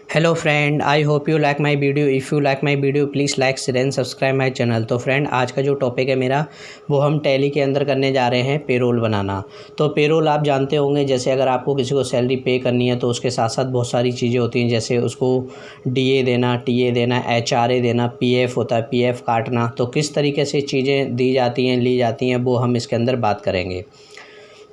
Hello friend, I hope you like my video. If you like my video please like share and subscribe my channel. तो friend, आज का जो topic है मेरा वो हम टैली के अंदर करने जा रहे हैं पेरोल बनाना। तो पेरोल आप जानते होंगे, जैसे अगर आपको किसी को सैलरी पे करनी है तो उसके साथ साथ बहुत सारी चीज़ें होती हैं, जैसे उसको डीए देना, टीए देना, एचआरए देना, पीएफ होता है, पीएफ काटना। तो किस तरीके से चीज़ें दी जाती हैं, ली जाती हैं, वो हम इसके अंदर बात करेंगे।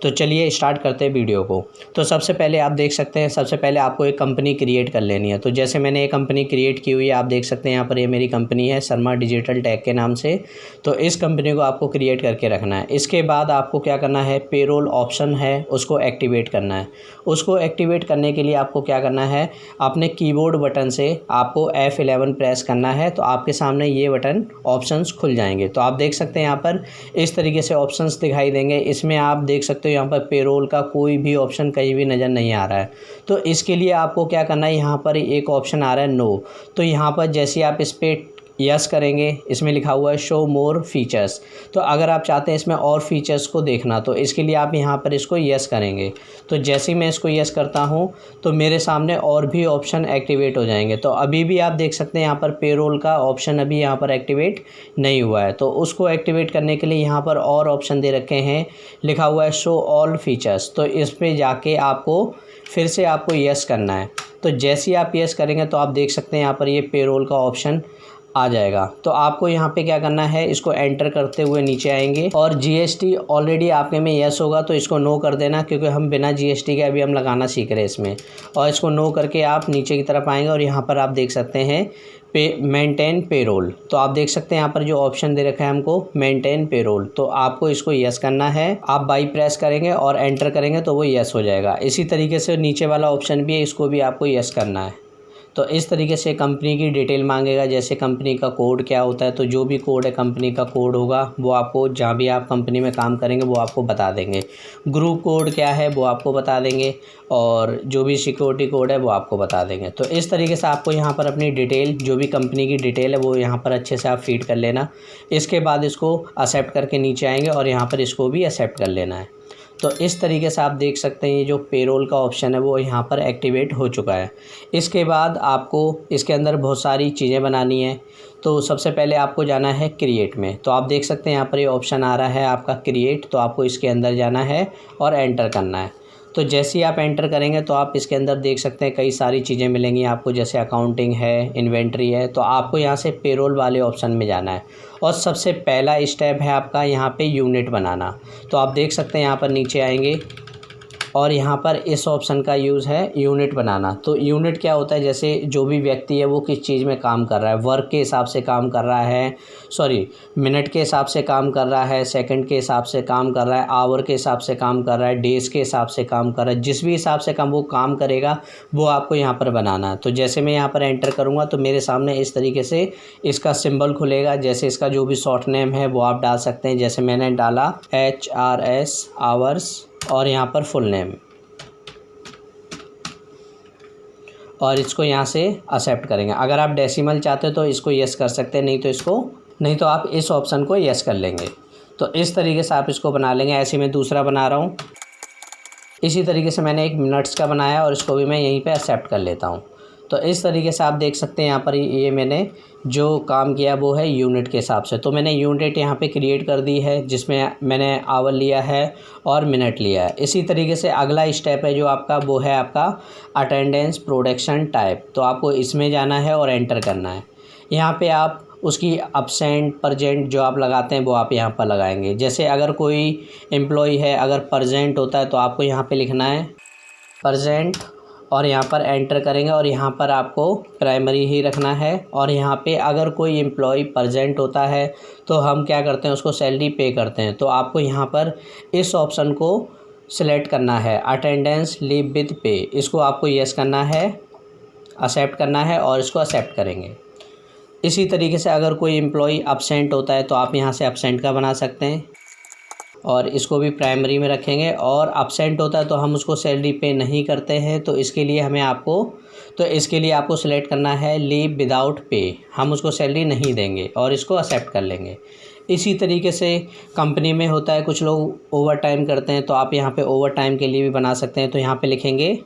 तो चलिए स्टार्ट करते हैं वीडियो को। तो सबसे पहले आप देख सकते हैं, सबसे पहले आपको एक कंपनी क्रिएट कर लेनी है। तो जैसे मैंने एक कंपनी क्रिएट की हुई है, आप देख सकते हैं यहाँ पर, ये मेरी कंपनी है शर्मा डिजिटल टेक के नाम से। तो इस कंपनी को आपको क्रिएट करके रखना है। इसके बाद आपको क्या करना है, पेरोल ऑप्शन है उसको एक्टिवेट करना है। उसको एक्टिवेट करने के लिए आपको क्या करना है, अपने कीबोर्ड बटन से आपको F11 प्रेस करना है। तो आपके सामने ये बटन ऑप्शंस खुल जाएंगे। तो आप देख सकते हैं यहाँ पर इस तरीके से ऑप्शंस दिखाई देंगे। इसमें आप देख सकते हो यहाँ पर पेरोल का कोई भी ऑप्शन कहीं भी नज़र नहीं आ रहा है। तो इसके लिए आपको क्या करना है, यहाँ पर एक ऑप्शन आ रहा है नो। तो यहाँ पर जैसे आप इस पर यस करेंगे, इसमें लिखा हुआ है शो मोर फीचर्स। तो अगर आप चाहते हैं इसमें और फीचर्स को देखना, तो इसके लिए आप यहाँ पर इसको यस करेंगे। तो जैसे ही मैं इसको यस करता हूँ तो मेरे सामने और भी ऑप्शन एक्टिवेट हो जाएंगे। तो अभी भी आप देख सकते हैं यहाँ पर पेरोल का ऑप्शन अभी यहाँ पर एक्टिवेट नहीं हुआ है। तो उसको एक्टिवेट करने के लिए यहाँ पर और ऑप्शन दे रखे हैं, लिखा हुआ है शो ऑल फीचर्स। तो इस पर जाके आपको फिर से आपको यस करना है। तो जैसे ही आप यस करेंगे तो आप देख सकते हैं यहाँ पर ये पेरोल का ऑप्शन आ जाएगा। तो आपको यहाँ पे क्या करना है, इसको एंटर करते हुए नीचे आएंगे और जीएसटी ऑलरेडी आपके में यस होगा तो इसको नो कर देना, क्योंकि हम बिना जीएसटी के अभी हम लगाना सीख रहे हैं इसमें। और इसको नो करके आप नीचे की तरफ आएंगे और यहाँ पर आप देख सकते हैं मेंटेन पेरोल। तो आप देख सकते हैं यहाँ पर जो ऑप्शन दे रखा है हमको मेंटेन पेरोल, तो आपको इसको यस करना है। आप बाई प्रेस करेंगे और एंटर करेंगे तो वो यस हो जाएगा। इसी तरीके से नीचे वाला ऑप्शन भी है, इसको भी आपको यस करना है। तो इस तरीके से कंपनी की डिटेल मांगेगा, जैसे कंपनी का कोड क्या होता है। तो जो भी कोड है, कंपनी का कोड होगा, वो आपको जहाँ भी आप कंपनी में काम करेंगे वो आपको बता देंगे। ग्रुप कोड क्या है वो आपको बता देंगे, और जो भी सिक्योरिटी कोड है वो आपको बता देंगे। तो इस तरीके से आपको यहाँ पर अपनी डिटेल, जो भी कंपनी की डिटेल है, वो यहाँ पर अच्छे से आप फीड कर लेना। इसके बाद इसको एक्सेप्ट करके नीचे आएंगे और यहाँ पर इसको भी एक्सेप्ट कर लेना है। तो इस तरीके से आप देख सकते हैं ये जो पेरोल का ऑप्शन है वो यहाँ पर एक्टिवेट हो चुका है। इसके बाद आपको इसके अंदर बहुत सारी चीज़ें बनानी है। तो सबसे पहले आपको जाना है क्रिएट में। तो आप देख सकते हैं यहाँ पर ये ऑप्शन आ रहा है आपका क्रिएट। तो आपको इसके अंदर जाना है और एंटर करना है। तो जैसे ही आप एंटर करेंगे तो आप इसके अंदर देख सकते हैं कई सारी चीज़ें मिलेंगी आपको, जैसे अकाउंटिंग है, इन्वेंट्री है। तो आपको यहाँ से पेरोल वाले ऑप्शन में जाना है और सबसे पहला स्टेप है आपका यहाँ पे यूनिट बनाना। तो आप देख सकते हैं यहाँ पर नीचे आएंगे और यहाँ पर इस ऑप्शन का यूज़ है यूनिट बनाना। तो यूनिट क्या होता है, जैसे जो भी व्यक्ति है वो किस चीज़ में काम कर रहा है, वर्क के हिसाब से काम कर रहा है, मिनट के हिसाब से काम कर रहा है, सेकंड के हिसाब से काम कर रहा है, आवर के हिसाब से काम कर रहा है, डेज़ के हिसाब से काम कर रहा है। जिस भी हिसाब से वो काम करेगा वो आपको यहाँ पर बनाना है। तो जैसे मैं यहाँ पर एंटर करूँगा तो मेरे सामने इस तरीके से इसका सिंबल खुलेगा। जैसे इसका जो भी शॉर्ट नेम है वो आप डाल सकते हैं, जैसे मैंने डाला HRS आवर्स और यहाँ पर फुल नेम, और इसको यहाँ से एक्सेप्ट करेंगे। अगर आप डेसिमल चाहते हो तो इसको यस कर सकते हैं, नहीं तो आप इस ऑप्शन को यस कर लेंगे। तो इस तरीके से आप इसको बना लेंगे। ऐसे मैं दूसरा बना रहा हूँ। इसी तरीके से मैंने एक मिनट्स का बनाया और इसको भी मैं यहीं पे एक्सेप्ट कर लेता हूँ। तो इस तरीके से आप देख सकते हैं यहाँ पर ये मैंने जो काम किया वो है यूनिट के हिसाब से। तो मैंने यूनिट यहाँ पे क्रिएट कर दी है, जिसमें मैंने आवर लिया है और मिनट लिया है। इसी तरीके से अगला स्टेप है जो आपका, वो है आपका अटेंडेंस प्रोडक्शन टाइप। तो आपको इसमें जाना है और एंटर करना है। यहाँ पे आप उसकी एब्सेंट प्रेजेंट जो आप लगाते हैं वो आप यहाँ पर लगाएंगे। जैसे अगर कोई एम्प्लॉय है, अगर प्रेजेंट होता है तो आपको यहाँ पे लिखना है प्रेजेंट और यहाँ पर एंटर करेंगे और यहाँ पर आपको प्राइमरी ही रखना है। और यहाँ पे अगर कोई एम्प्लॉय प्रेजेंट होता है तो हम क्या करते हैं, उसको सैलरी पे करते हैं। तो आपको यहाँ पर इस ऑप्शन को सिलेक्ट करना है, अटेंडेंस लीव विद पे। इसको आपको यस करना है, एक्सेप्ट करना है और इसको एक्सेप्ट करेंगे। इसी तरीके से अगर कोई एम्प्लॉय अब्सेंट होता है तो आप यहाँ से अब्सेंट का बना सकते हैं और इसको भी प्राइमरी में रखेंगे। और अब्सेंट होता है तो हम उसको सैलरी पे नहीं करते हैं, तो इसके लिए आपको सेलेक्ट करना है लीव विदाउट पे। हम उसको सैलरी नहीं देंगे और इसको एक्सेप्ट कर लेंगे। इसी तरीके से कंपनी में होता है, कुछ लोग ओवर टाइम करते हैं तो आप यहाँ पे ओवर टाइम के लिए भी बना सकते हैं। तो यहाँ पे लिखेंगे,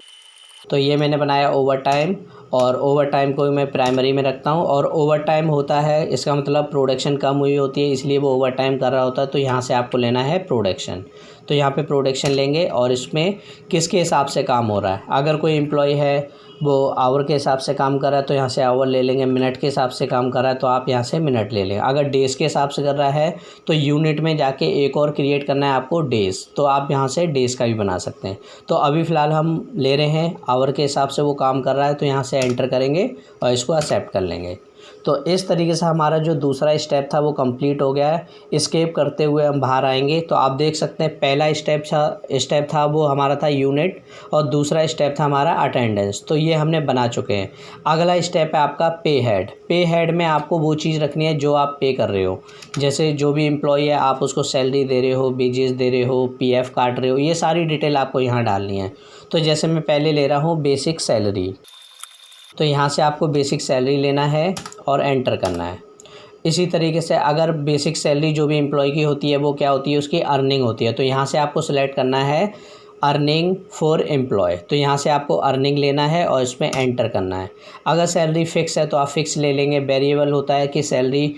तो ये मैंने बनाया ओवर टाइम और ओवर टाइम को भी मैं प्राइमरी में रखता हूँ। और ओवर टाइम होता है, इसका मतलब प्रोडक्शन कम हुई होती है, इसलिए वो ओवर टाइम कर रहा होता है। तो यहाँ से आपको लेना है प्रोडक्शन। तो यहाँ पे प्रोडक्शन लेंगे और इसमें किसके हिसाब से काम हो रहा है। अगर कोई एम्प्लॉय है वो आवर के हिसाब से काम कर रहा है तो यहाँ से आवर ले लेंगे। मिनट के हिसाब से काम कर रहा है तो आप यहाँ से मिनट ले लेंगे। अगर डेज़ के हिसाब से कर रहा है तो यूनिट में जाके एक और क्रिएट करना है आपको डेज़, तो आप यहाँ से डेज़ का भी बना सकते हैं। तो अभी फ़िलहाल हम ले रहे हैं आवर के हिसाब से वो काम कर रहा है, तो यहाँ से एंटर करेंगे और इसको एक्सेप्ट कर लेंगे। तो इस तरीके से हमारा जो दूसरा स्टेप था वो कंप्लीट हो गया है। एस्केप करते हुए हम बाहर आएंगे तो आप देख सकते हैं पहला स्टेप था वो हमारा था यूनिट, और दूसरा स्टेप था हमारा अटेंडेंस। तो ये हमने बना चुके हैं। अगला स्टेप है आपका पे हेड। पे हेड में आपको वो चीज़ रखनी है जो आप पे कर रहे हो। जैसे जो भी एम्प्लॉई है आप उसको सैलरी दे रहे हो, वेजेस दे रहे हो, पीएफ काट रहे हो, ये सारी डिटेल आपको यहाँ डालनी है। तो जैसे मैं पहले ले रहा हूँ बेसिक सैलरी, तो यहाँ से आपको बेसिक सैलरी लेना है और एंटर करना है। इसी तरीके से अगर बेसिक सैलरी जो भी एम्प्लॉय की होती है वो क्या होती है, उसकी अर्निंग होती है। तो यहाँ से आपको सिलेक्ट करना है अर्निंग फॉर एम्प्लॉय। तो यहाँ से आपको अर्निंग लेना है और इसमें एंटर करना है। अगर सैलरी फ़िक्स है तो आप फ़िक्स ले लेंगे। वेरिएबल होता है कि सैलरी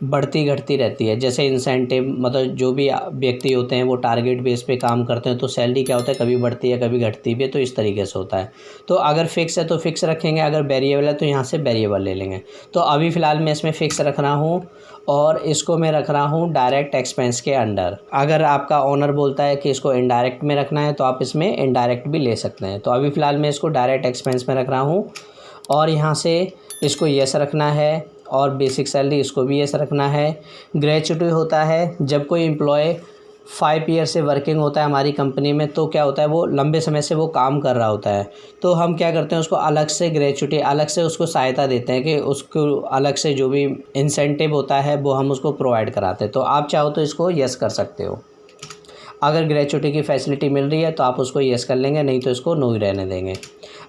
बढ़ती घटती रहती है। जैसे इंसेंटिव, मतलब जो भी व्यक्ति होते हैं वो टारगेट बेस पे काम करते हैं तो सैलरी क्या होता है, कभी बढ़ती है कभी घटती भी है। तो इस तरीके से होता है। तो अगर फ़िक्स है तो फ़िक्स रखेंगे, अगर वेरिएबल है तो यहाँ से वेरिएबल ले लेंगे। तो अभी फ़िलहाल मैं इसमें फ़िक्स रख रहा हूँ और इसको मैं रख रहा हूँ डायरेक्ट एक्सपेंस के अंडर। अगर आपका ओनर बोलता है कि इसको इनडायरेक्ट में रखना है तो आप इसमें इनडायरेक्ट भी ले सकते हैं। तो अभी फ़िलहाल मैं इसको डायरेक्ट एक्सपेंस में रख रहा हूँ और यहाँ से इसको येस रखना है और बेसिक सैलरी इसको भी येस रखना है। ग्रेच्युटी होता है जब कोई एम्प्लॉय 5 ईयर से वर्किंग होता है हमारी कंपनी में, तो क्या होता है वो लंबे समय से वो काम कर रहा होता है। तो हम क्या करते हैं उसको अलग से ग्रेच्युटी, अलग से उसको सहायता देते हैं कि उसको अलग से जो भी इंसेंटिव होता है वो हम उसको प्रोवाइड कराते हैं। तो आप चाहो तो इसको येस कर सकते हो। अगर ग्रेच्युटी की फैसिलिटी मिल रही है तो आप उसको येस कर लेंगे, नहीं तो इसको नो ही रहने देंगे।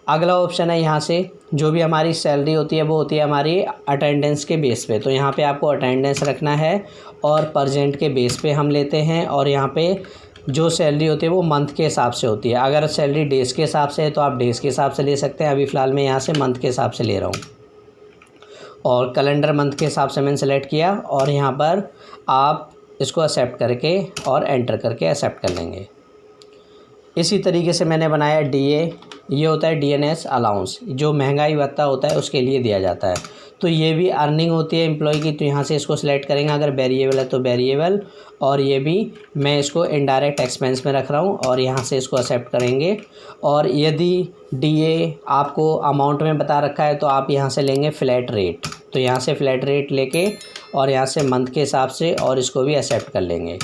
अगला ऑप्शन है यहाँ से जो भी हमारी सैलरी होती है वो होती है हमारी अटेंडेंस के बेस पे। तो यहाँ पे आपको अटेंडेंस रखना है और परसेंट के बेस पे हम लेते हैं। और यहाँ पे जो सैलरी होती है वो मंथ के हिसाब से होती है। अगर सैलरी डेज़ के हिसाब से है तो आप डेज़ के हिसाब से ले सकते हैं। अभी फ़िलहाल मैं यहाँ से मंथ के हिसाब से ले रहा हूँ और कैलेंडर मंथ के हिसाब से मैंने सेलेक्ट किया और यहाँ पर आप इसको एक्सेप्ट करके और एंटर करके एक्सेप्ट कर लेंगे। इसी तरीके से मैंने बनाया डीए। ये होता है डीएनएस अलाउंस, जो महंगाई भत्ता होता है उसके लिए दिया जाता है। तो ये भी अर्निंग होती है एम्प्लॉय की। तो यहाँ से इसको सिलेक्ट करेंगे, अगर वेरिएबल है तो वेरिएबल, और ये भी मैं इसको इनडायरेक्ट एक्सपेंस में रख रहा हूँ और यहाँ से इसको एक्सेप्ट करेंगे। और यदि डीए आपको अमाउंट में बता रखा है तो आप यहाँ से लेंगे फ्लैट रेट। तो यहाँ से फ्लैट रेट लेके और यहाँ से मंथ के हिसाब से और इसको भी एक्सेप्ट कर लेंगे।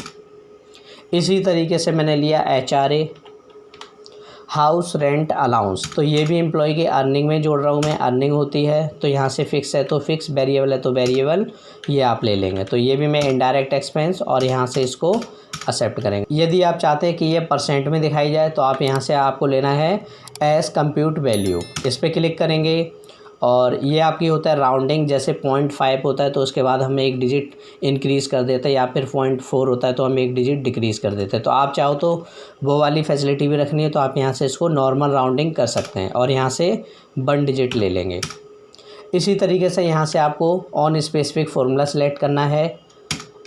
इसी तरीके से मैंने लिया HRA, हाउस रेंट अलाउंस। तो ये भी एम्प्लॉय की अर्निंग में जोड़ रहा हूँ मैं, अर्निंग होती है। तो यहाँ से फ़िक्स है तो फ़िक्स, वेरिएबल है तो वेरिएबल, ये आप ले लेंगे। तो ये भी मैं इनडायरेक्ट एक्सपेंस और यहाँ से इसको एक्सेप्ट करेंगे। यदि आप चाहते हैं कि ये परसेंट में दिखाई जाए तो आप यहाँ से आपको लेना है एज़ कंप्यूट वैल्यू, इस पर क्लिक करेंगे और ये आपकी होता है राउंडिंग। जैसे 0.5 होता है तो उसके बाद हम एक डिजिट इंक्रीज़ कर देते हैं, या फिर 0.4 होता है तो हम एक डिजिट डिक्रीज़ कर देते हैं। तो आप चाहो तो वो वाली फैसिलिटी भी रखनी है तो आप यहाँ से इसको नॉर्मल राउंडिंग कर सकते हैं और यहाँ से 1 डिजिट ले लेंगे। इसी तरीके से यहाँ से आपको ऑन स्पेसिफिक फार्मूला सेलेक्ट करना है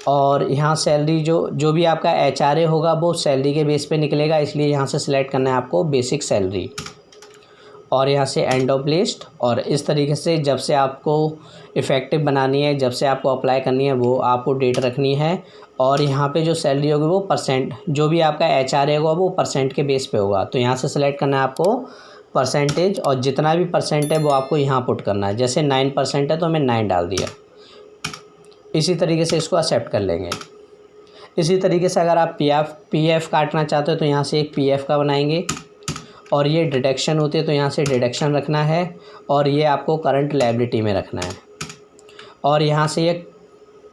और यहाँ सैलरी जो भी आपका HRA होगा वो सैलरी के बेस पे निकलेगा, इसलिए यहाँ से सिलेक्ट करना है आपको बेसिक सैलरी और यहाँ से एंड ऑफ लिस्ट। और इस तरीके से जब से आपको इफ़ेक्टिव बनानी है, जब से आपको अप्लाई करनी है, वो आपको डेट रखनी है। और यहाँ पे जो सैलरी होगी वो परसेंट, जो भी आपका HRA होगा वो परसेंट के बेस पे होगा। तो यहाँ से सिलेक्ट करना है आपको परसेंटेज और जितना भी परसेंट है वो आपको यहाँ पुट करना है। जैसे 9% है तो मैं 9 डाल दिया। इसी तरीके से इसको एक्सेप्ट कर लेंगे। इसी तरीके से अगर आप पीएफ काटना चाहते हो तो यहाँ से एक पीएफ का बनाएंगे और ये डिडक्शन होती है तो यहाँ से डिडक्शन रखना है और ये आपको करंट लायबिलिटी में रखना है। और यहाँ से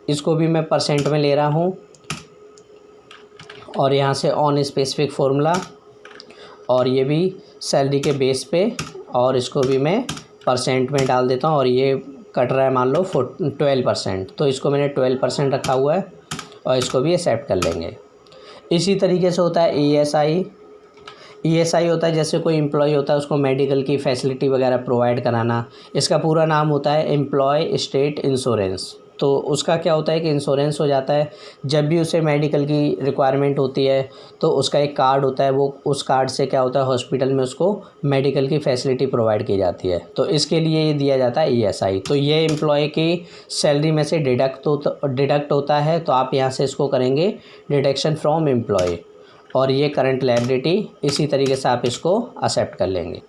इसको भी मैं परसेंट में ले रहा हूँ और यहाँ से ऑन स्पेसिफिक फार्मूला और ये भी सैलरी के बेस पे और इसको भी मैं परसेंट में डाल देता हूँ। और ये कट रहा है मान लो 12%, तो इसको मैंने 12% रखा हुआ है और इसको भी एक्सेप्ट कर लेंगे। इसी तरीके से होता है ESI। ईएसआई होता है जैसे कोई एम्प्लॉय होता है उसको मेडिकल की फैसिलिटी वगैरह प्रोवाइड कराना। इसका पूरा नाम होता है एम्प्लॉय स्टेट इंश्योरेंस। तो उसका क्या होता है कि इंश्योरेंस हो जाता है जब भी उसे मेडिकल की रिक्वायरमेंट होती है तो उसका एक कार्ड होता है, वो उस कार्ड से क्या होता है हॉस्पिटल में उसको मेडिकल की फैसिलिटी प्रोवाइड की जाती है। तो इसके लिए ये दिया जाता है ईएसआई। तो ये एम्प्लॉय की सैलरी में से डिडक्ट होता है, तो आप यहाँ से इसको करेंगे डिडक्शन फ्रॉम एम्प्लॉय, और ये करंट लायबिलिटी इसी तरीके से आप इसको एक्सेप्ट कर लेंगे।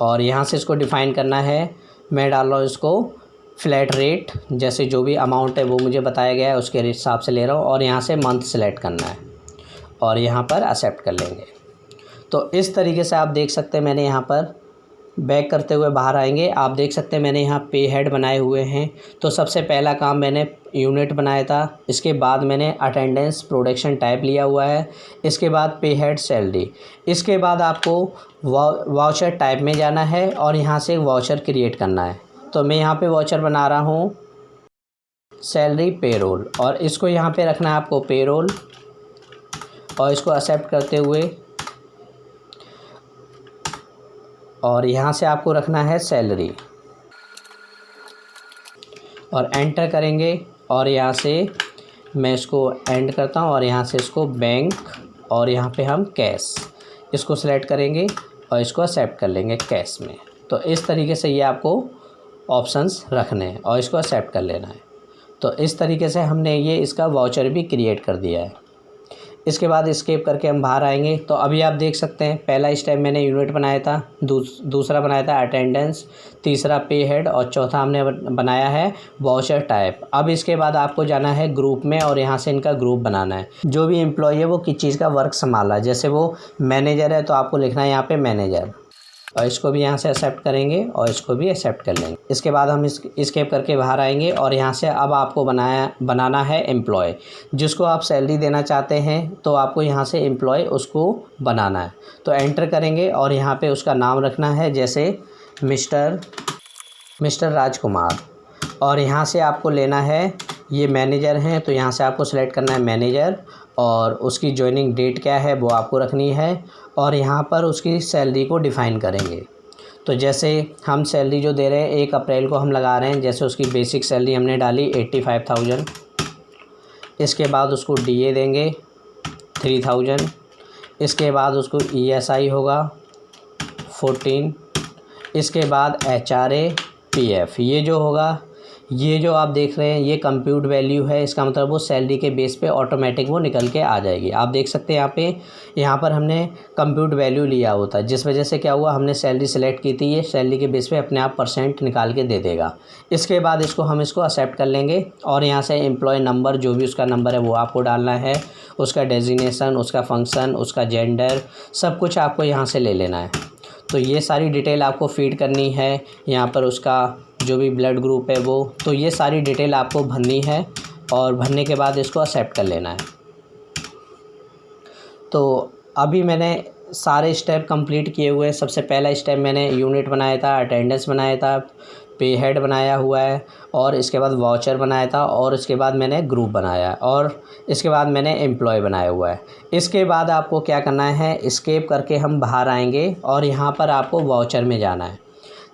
और यहाँ से इसको डिफ़ाइन करना है, मैं डाल रहा हूँ इसको फ्लैट रेट, जैसे जो भी अमाउंट है वो मुझे बताया गया है उसके हिसाब से ले रहा हूँ, और यहाँ से मंथ सेलेक्ट करना है और यहाँ पर एक्सेप्ट कर लेंगे। तो इस तरीके से आप देख सकते हैं मैंने यहाँ पर बैक करते हुए बाहर आएंगे, आप देख सकते हैं मैंने यहाँ पे हेड बनाए हुए हैं। तो सबसे पहला काम मैंने यूनिट बनाया था, इसके बाद मैंने अटेंडेंस प्रोडक्शन टाइप लिया हुआ है, इसके बाद पे हेड सैलरी, इसके बाद आपको वाउचर टाइप में जाना है और यहाँ से वाउचर क्रिएट करना है। तो मैं यहाँ पे वाउचर बना रहा हूँ सैलरी पेरोल, और इसको यहाँ पे रखना है आपको पेरोल, और इसको एक्सेप्ट करते हुए और यहाँ से आपको रखना है सैलरी और एंटर करेंगे। और यहाँ से मैं इसको एंड करता हूँ और यहाँ से इसको बैंक, और यहाँ पे हम कैश इसको सेलेक्ट करेंगे और इसको एक्सेप्ट कर लेंगे कैश में। तो इस तरीके से ये आपको ऑप्शंस रखने हैं और इसको एक्सेप्ट कर लेना है। तो इस तरीके से हमने ये इसका वाउचर भी क्रिएट कर दिया है। इसके बाद एस्केप करके हम बाहर आएंगे। तो अभी आप देख सकते हैं पहला स्टेप मैंने यूनिट बनाया था, दूसरा बनाया था अटेंडेंस, तीसरा पे हेड, और चौथा हमने बनाया है वाउचर टाइप। अब इसके बाद आपको जाना है ग्रुप में और यहाँ से इनका ग्रुप बनाना है। जो भी एम्प्लॉय है वो किस चीज़ का वर्क संभाला है, जैसे वो मैनेजर है तो आपको लिखना है यहाँ पे मैनेजर, और इसको भी यहाँ से एक्सेप्ट करेंगे और इसको भी एक्सेप्ट कर लेंगे। इसके बाद हम एस्केप करके बाहर आएंगे और यहाँ से अब आपको बनाना है एम्प्लॉय, जिसको आप सैलरी देना चाहते हैं तो आपको यहाँ से एम्प्लॉय उसको बनाना है। तो एंटर करेंगे और यहाँ पे उसका नाम रखना है, जैसे मिस्टर राजकुमार, और यहाँ से आपको लेना है, ये मैनेजर हैं तो यहाँ से आपको सेलेक्ट करना है मैनेजर, और उसकी जॉइनिंग डेट क्या है वो आपको रखनी है, और यहाँ पर उसकी सैलरी को डिफ़ाइन करेंगे। तो जैसे हम सैलरी जो दे रहे हैं 1 अप्रैल को हम लगा रहे हैं, जैसे उसकी बेसिक सैलरी हमने डाली 85,000, इसके बाद उसको डीए देंगे 3,000, इसके बाद उसको ईएसआई होगा 14, इसके बाद एचआरए पीएफ, ये जो होगा, ये जो आप देख रहे हैं ये कंप्यूट वैल्यू है, इसका मतलब वो सैलरी के बेस पे ऑटोमेटिक वो निकल के आ जाएगी। आप देख सकते हैं यहाँ पर हमने कंप्यूट वैल्यू लिया होता है, जिस वजह से क्या हुआ, हमने सैलरी सेलेक्ट की थी, ये सैलरी के बेस पे अपने आप परसेंट निकाल के दे देगा। इसके बाद हम इसको एक्सेप्ट कर लेंगे और यहाँ से एम्प्लॉय नंबर, जो भी उसका नंबर है वो आपको डालना है, उसका डेजिग्नेशन, उसका फंक्शन, उसका जेंडर, सब कुछ आपको यहाँ से ले लेना है। तो ये सारी डिटेल आपको फीड करनी है, यहाँ पर उसका जो भी ब्लड ग्रुप है वो, तो ये सारी डिटेल आपको भरनी है, और भरने के बाद इसको एक्सेप्ट कर लेना है। तो अभी मैंने सारे स्टेप कंप्लीट किए हुए हैं। सबसे पहला स्टेप मैंने यूनिट बनाया था, अटेंडेंस बनाया था, पे हेड बनाया हुआ है, और इसके बाद वाउचर बनाया था, और इसके बाद मैंने ग्रुप बनाया, और इसके बाद मैंने एम्प्लॉय बनाया हुआ है। इसके बाद आपको क्या करना है, एस्केप करके हम बाहर आएंगे और यहाँ पर आपको वाउचर में जाना है।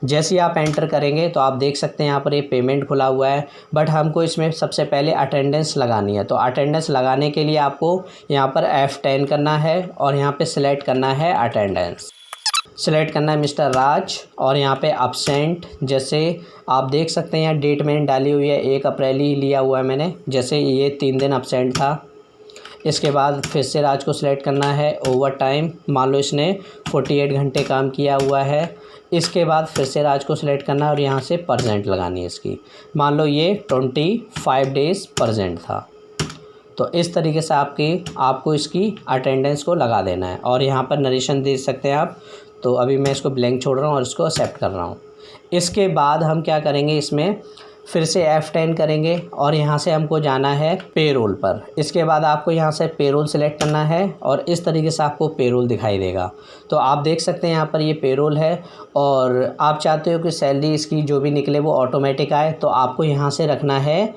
जैसे ही आप एंटर करेंगे तो आप देख सकते हैं यहाँ पर ये पेमेंट खुला हुआ है, बट हमको इसमें सबसे पहले अटेंडेंस लगानी है। तो अटेंडेंस लगाने के लिए आपको यहाँ पर F10 करना है और यहाँ पे सिलेक्ट करना है अटेंडेंस, सेलेक्ट करना है मिस्टर राज, और यहाँ पे अब्सेंट, जैसे आप देख सकते हैं यहाँ डेट मैंने डाली हुई है 1 अप्रैल ही लिया हुआ है मैंने, जैसे ये 3 दिन अब्सेंट था। इसके बाद फिर से राज को सिलेक्ट करना है, ओवर टाइम, मान लो इसने 48 घंटे काम किया हुआ है। इसके बाद फिर से राज को सिलेक्ट करना है और यहाँ से परसेंट लगानी है इसकी, मान लो ये 25 डेज़ परसेंट था। तो इस तरीके से आपको इसकी अटेंडेंस को लगा देना है, और यहाँ पर नरेशन दे सकते हैं आप। तो अभी मैं इसको ब्लैंक छोड़ रहा हूँ और इसको एक्सेप्ट कर रहा हूँ। इसके बाद हम क्या करेंगे, इसमें फिर से F10 करेंगे और यहाँ से हमको जाना है पेरोल पर। इसके बाद आपको यहाँ से पेरोल सेलेक्ट करना है और इस तरीके से आपको पेरोल दिखाई देगा। तो आप देख सकते हैं यहाँ पर ये पेरोल है, और आप चाहते हो कि सैलरी इसकी जो भी निकले वो ऑटोमेटिक आए, तो आपको यहाँ से रखना है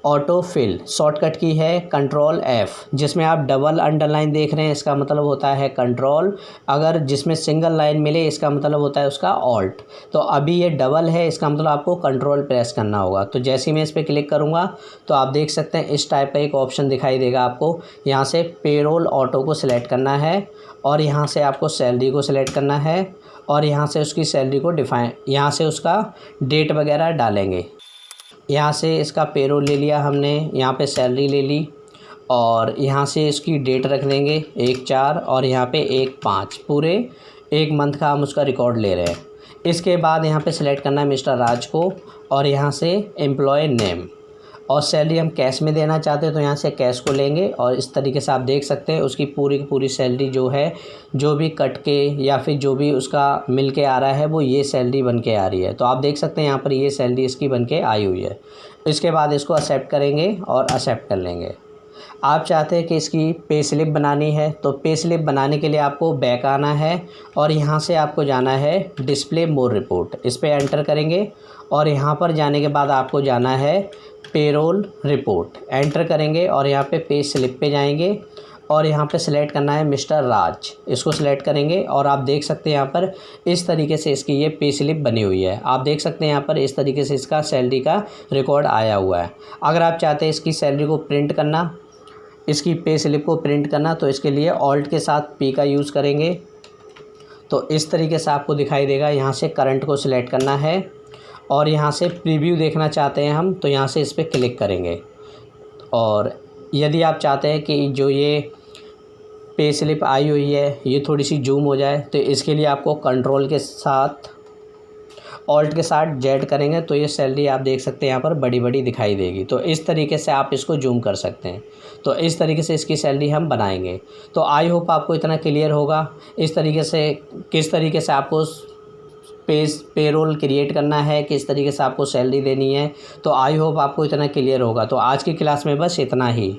ऑटो फिल, शॉर्टकट की है कंट्रोल F। जिसमें आप डबल अंडरलाइन देख रहे हैं इसका मतलब होता है कंट्रोल, अगर जिसमें सिंगल लाइन मिले इसका मतलब होता है उसका ऑल्ट। तो अभी ये डबल है, इसका मतलब आपको कंट्रोल प्रेस करना होगा। तो जैसे ही मैं इस पर क्लिक करूँगा तो आप देख सकते हैं इस टाइप का एक ऑप्शन दिखाई देगा आपको। यहाँ से पेरोल ऑटो को सिलेक्ट करना है और यहाँ से आपको सैलरी को सिलेक्ट करना है और यहाँ से उसकी सैलरी को डिफाइन, यहाँ से उसका डेट वगैरह डालेंगे। यहाँ से इसका पेरोल ले लिया हमने, यहाँ पे सैलरी ले ली और यहाँ से इसकी डेट रख देंगे 1/4 और यहाँ पे 1/5, पूरे 1 मंथ का हम उसका रिकॉर्ड ले रहे हैं। इसके बाद यहाँ पे सिलेक्ट करना है मिस्टर राज को और यहाँ से एम्प्लॉय नेम, और सैलरी हम कैश में देना चाहते हैं तो यहाँ से कैश को लेंगे और इस तरीके से आप देख सकते हैं उसकी पूरी की पूरी सैलरी जो है, जो भी कट के या फिर जो भी उसका मिल के आ रहा है वो ये सैलरी बन के आ रही है। तो आप देख सकते हैं यहाँ पर ये सैलरी इसकी बन के आई हुई है। इसके बाद इसको एक्सेप्ट करेंगे और एक्सेप्ट कर लेंगे। आप चाहते हैं कि इसकी पे स्लिप बनानी है तो पे स्लिप बनाने के लिए आपको बैक आना है और यहाँ से आपको जाना है डिस्प्ले मोर रिपोर्ट, इस पर एंटर करेंगे और यहाँ पर जाने के बाद आपको जाना है पेरोल रिपोर्ट, एंटर करेंगे और यहाँ पे पे स्लिप पे जाएंगे और यहाँ पे सिलेक्ट करना है मिस्टर राज, इसको सिलेक्ट करेंगे और आप देख सकते हैं यहाँ पर इस तरीके से इसकी ये पे स्लिप बनी हुई है। आप देख सकते हैं यहाँ पर इस तरीके से इसका सैलरी का रिकॉर्ड आया हुआ है। अगर आप चाहते हैं इसकी सैलरी को प्रिंट करना, इसकी पे स्लिप को प्रिंट करना, तो इसके लिए ऑल्ट के साथ पी का यूज़ करेंगे तो इस तरीके से आपको दिखाई देगा। यहाँ से करंट को सिलेक्ट करना है और यहाँ से प्रीव्यू देखना चाहते हैं हम तो यहाँ से इस पर क्लिक करेंगे। और यदि आप चाहते हैं कि जो ये पे स्लिप आई हुई है ये थोड़ी सी जूम हो जाए तो इसके लिए आपको कंट्रोल के साथ ऑल्ट के साथ जेड करेंगे तो ये सैलरी आप देख सकते हैं यहाँ पर बड़ी बड़ी दिखाई देगी। तो इस तरीके से आप इसको जूम कर सकते हैं। तो इस तरीके से इसकी सैलरी हम बनाएंगे। तो आई होप आपको इतना क्लियर होगा इस तरीके से किस तरीके से आपको पेरोल क्रिएट करना है, किस तरीके से आपको सैलरी देनी है। तो आई होप आपको इतना क्लियर होगा। तो आज की क्लास में बस इतना ही।